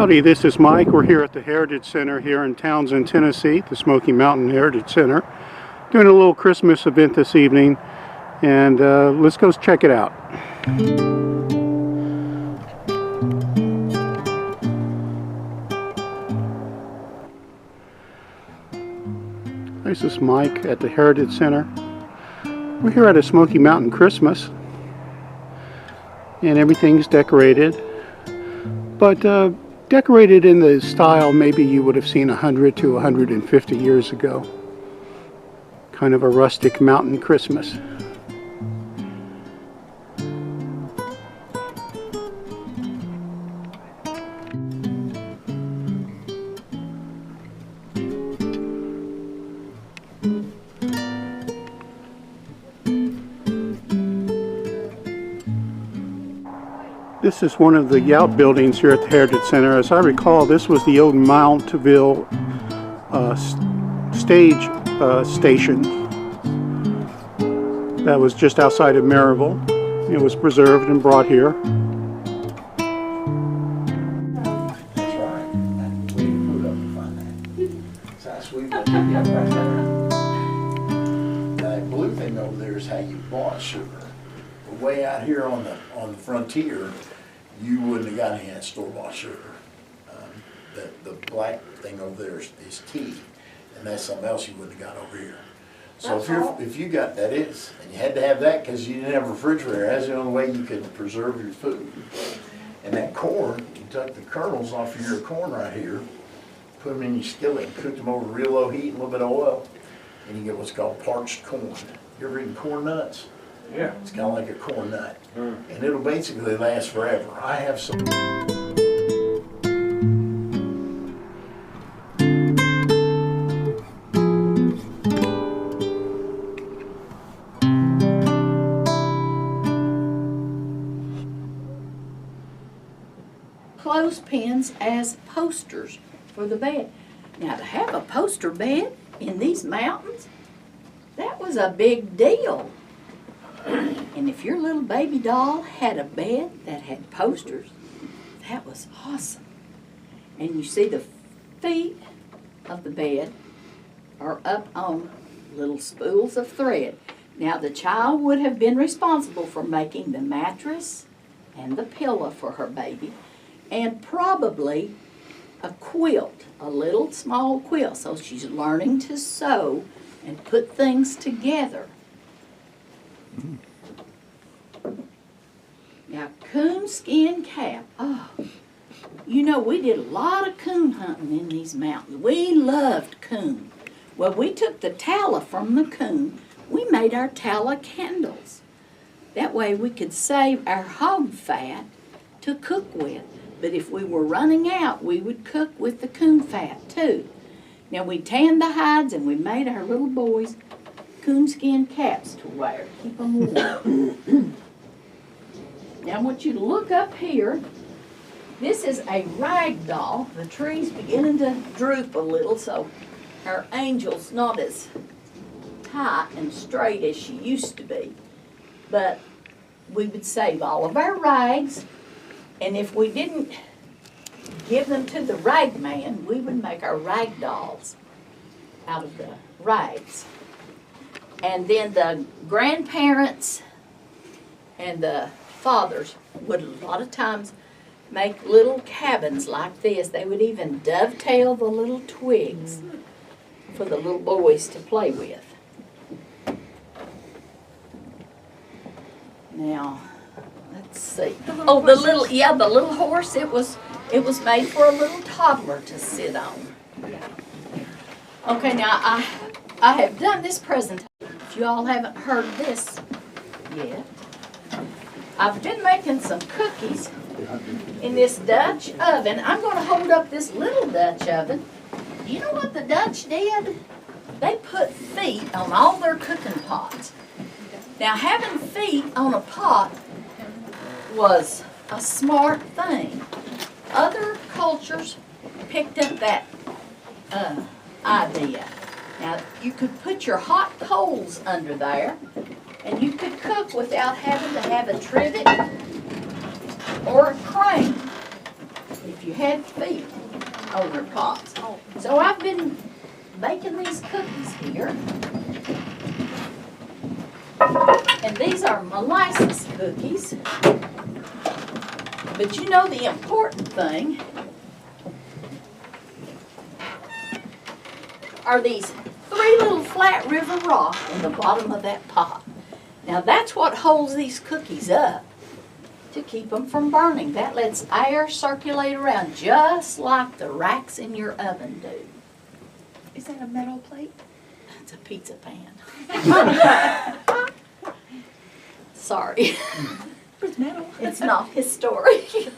Howdy, this is Mike. We're here at the Heritage Center here in Townsend, Tennessee, the Smoky Mountain Heritage Center, doing a little Christmas event this evening, and let's go check it out. This is Mike at the Heritage Center. We're here at a Smoky Mountain Christmas, and everything's decorated, but decorated in the style maybe you would have seen 100 to 150 years ago. Kind of a rustic mountain Christmas. This is one of the outbuildings here at the Heritage Center. As I recall, this was the old Mountville stage station that was just outside of Maryville. It was preserved and brought here. That's right. We put up to find that. So that's sweet what you got right there. That blue thing over there is how you bought sugar. Way out here on the frontier, you wouldn't have got any of that store-bought sugar. The black thing over there is tea, and that's something else you wouldn't have got over here. So if you got that is, and you had to have that because you didn't have a refrigerator. That's the only way you could preserve your food. And that corn, you took the kernels off of your corn right here, put them in your skillet, and cooked them over real low heat, and a little bit of oil, and you get what's called parched corn. You ever eaten corn nuts? Yeah. It's kind of like a corn nut. And it'll basically last forever. I have some. Clothespins as posters for the bed. Now, to have a poster bed in these mountains, that was a big deal. And if your little baby doll had a bed that had posters, that was awesome. And you see the feet of the bed are up on little spools of thread. Now the child would have been responsible for making the mattress and the pillow for her baby, and probably a quilt, a little small quilt. So she's learning to sew and put things together. Now, coonskin cap. Oh, you know, we did a lot of coon hunting in these mountains. We loved coon. Well, we took the tallow from the coon. We made our tallow candles. That way we could save our hog fat to cook with. But if we were running out, we would cook with the coon fat too. Now, we tanned the hides and we made our little boys coonskin caps to wear. Keep them warm. Now I want you to look up here. This is a rag doll. The tree's beginning to droop a little, so our Angel's not as tight and straight as she used to be. But we would save all of our rags, and if we didn't give them to the rag man, we would make our rag dolls out of the rags. And then the grandparents and the fathers would a lot of times make little cabins like this. They would even dovetail the little twigs for the little boys to play with. Now, let's see. The little horse, it was made for a little toddler to sit on. Okay, now I have done this presentation. If you all haven't heard this yet, I've been making some cookies in this Dutch oven. I'm going to hold up this little Dutch oven. You know what the Dutch did? They put feet on all their cooking pots. Now, having feet on a pot was a smart thing. Other cultures picked up that idea. Now, you could put your hot coals under there, and you could cook without having to have a trivet or a crane. If you had feet over pots. So I've been baking these cookies here. And these are molasses cookies. But you know the important thing are these 3 little flat river rock in the bottom of that pot. Now that's what holds these cookies up to keep them from burning. That lets air circulate around just like the racks in your oven do. Is that a metal plate? It's a pizza pan. Sorry. It's metal. It's not historic.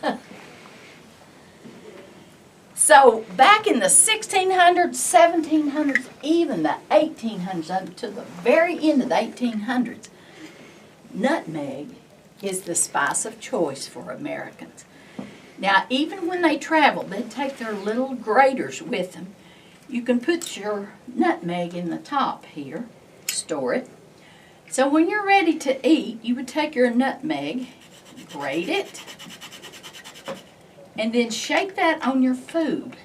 So back in the 1600s, 1700s, even the 1800s, up to the very end of the 1800s, nutmeg is the spice of choice for Americans. Now, even when they traveled, they'd take their little graters with them. You can put your nutmeg in the top here, store it. So when you're ready to eat, you would take your nutmeg, grate it, and then shake that on your food.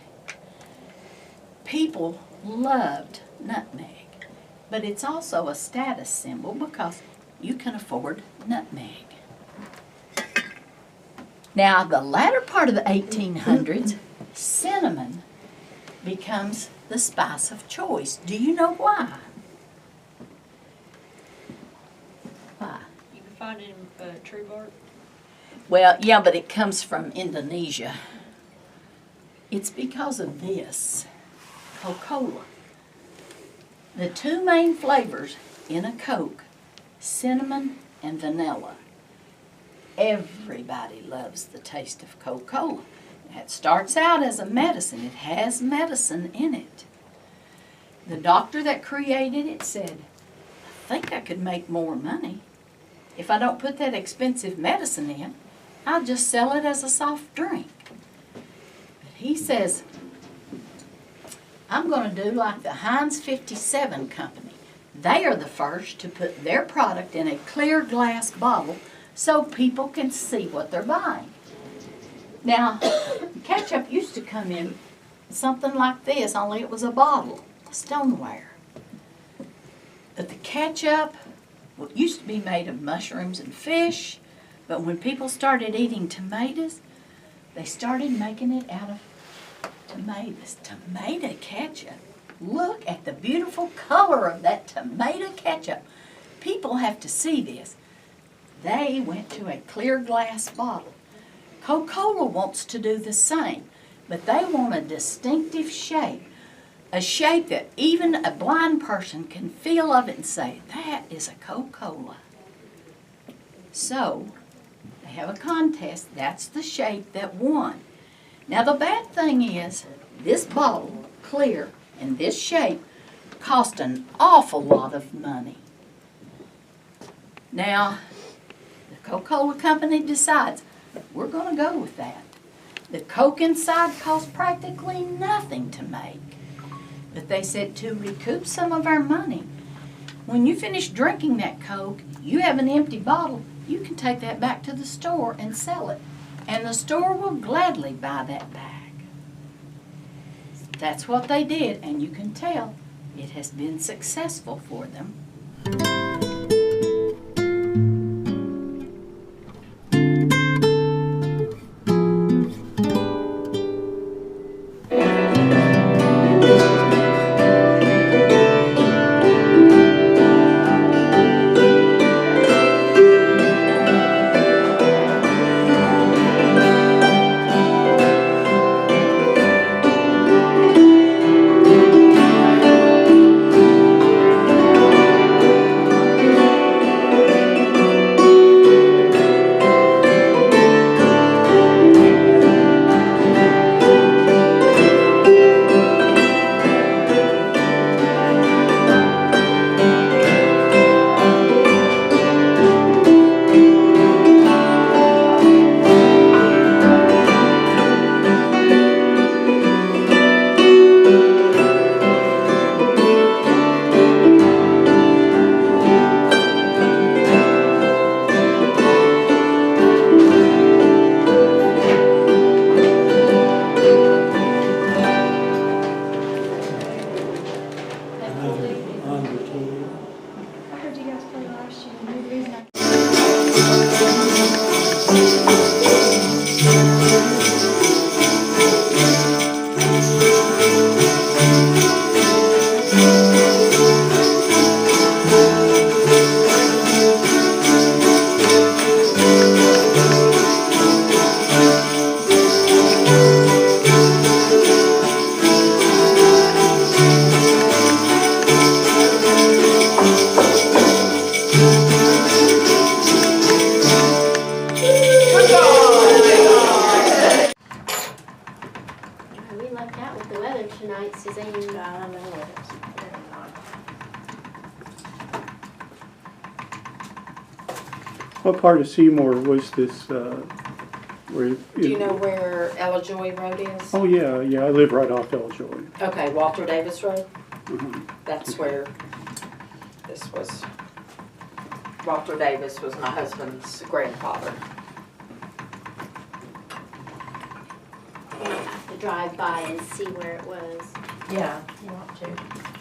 People loved nutmeg, but it's also a status symbol because you can afford nutmeg. Now, the latter part of the 1800s, cinnamon becomes the spice of choice. Do you know why? Why? You can find it in tree bark. Well, yeah, but it comes from Indonesia. It's because of this, Coca-Cola. The 2 main flavors in a Coke, cinnamon and vanilla. Everybody loves the taste of Coca-Cola. It starts out as a medicine. It has medicine in it. The doctor that created it said, I think I could make more money if I don't put that expensive medicine in. I'll just sell it as a soft drink. But he says, I'm going to do like the Heinz 57 company. They are the first to put their product in a clear glass bottle so people can see what they're buying. Now, ketchup used to come in something like this, only it was a bottle, stoneware. But the ketchup used to be made of mushrooms and fish, but when people started eating tomatoes, they started making it out of tomatoes. Tomato ketchup. Look at the beautiful color of that tomato ketchup. People have to see this. They went to a clear glass bottle. Coca-Cola wants to do the same, but they want a distinctive shape. A shape that even a blind person can feel of it and say, that is a Coca-Cola. So, they have a contest. That's the shape that won. Now the bad thing is, this bottle, clear, and this shape, cost an awful lot of money. Now, the Coca-Cola company decides, we're going to go with that. The Coke inside costs practically nothing to make. But they said to recoup some of our money, when you finish drinking that Coke, you have an empty bottle, you can take that back to the store and sell it. And the store will gladly buy that back. That's what they did, and you can tell it has been successful for them. coming tonight, Suzanne? I know it. What part of Seymour was this, where? Do you know where Ella Joy Road is? Oh, yeah, I live right off Eljoy. Okay, Walter Davis Road. Uh-huh. That's where this was. Walter Davis was my husband's grandfather. We'll have to drive by and see where it was. Yeah, you want to.